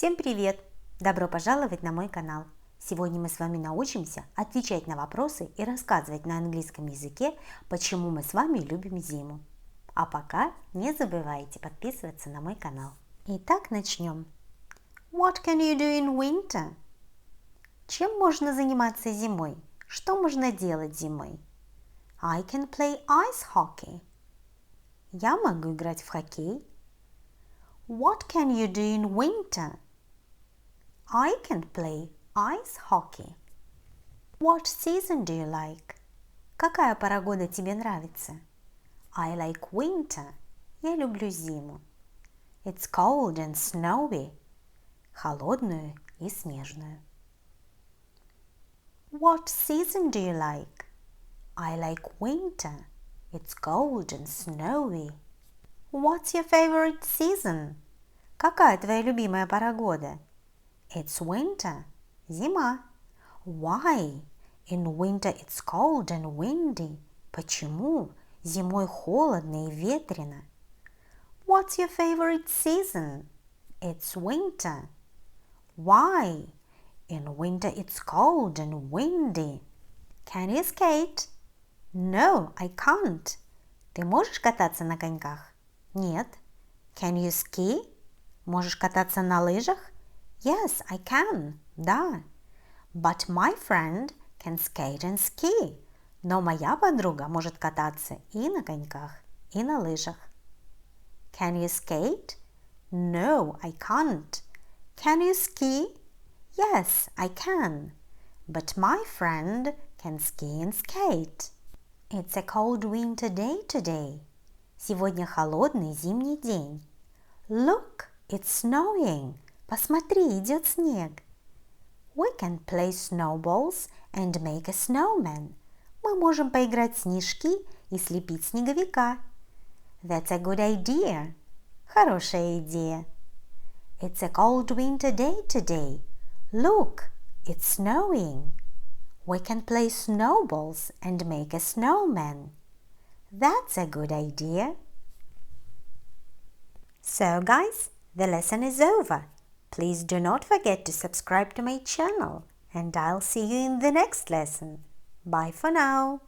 Всем привет! Добро пожаловать на мой канал! Сегодня мы с вами научимся отвечать на вопросы и рассказывать на английском языке, почему мы с вами любим зиму. А пока не забывайте подписываться на мой канал. Итак, начнем. What can you do in winter? Чем можно заниматься зимой? Что можно делать зимой? I can play ice hockey. Я могу играть в хоккей. What can you do in winter? I can play ice hockey. What season do you like? Какая пора года тебе нравится? I like winter. Я люблю зиму. It's cold and snowy. Холодную и снежную. What season do you like? I like winter. It's cold and snowy. What's your favorite season? Какая твоя любимая пора года? It's winter. Зима. Why? In winter it's cold and windy. Почему? Зимой холодно и ветрено. What's your favorite season? It's winter. Why? In winter it's cold and windy. Can you skate? No, I can't. Ты можешь кататься на коньках? Нет. Can you ski? Можешь кататься на лыжах? Yes, I can. Да. But my friend can skate and ski. Но моя подруга может кататься и на коньках, и на лыжах. Can you skate? No, I can't. Can you ski? Yes, I can. But my friend can ski and skate. It's a cold winter day today. Сегодня холодный зимний день. Look, it's snowing. Посмотри, идет снег. We can play snowballs and make a snowman. Мы можем поиграть в снежки и слепить снеговика. That's a good idea. Хорошая идея. It's a cold winter day today. Look, it's snowing. We can play snowballs and make a snowman. That's a good idea. So guys, the lesson is over. Please do not forget to subscribe to my channel and I'll see you in the next lesson. Bye for now.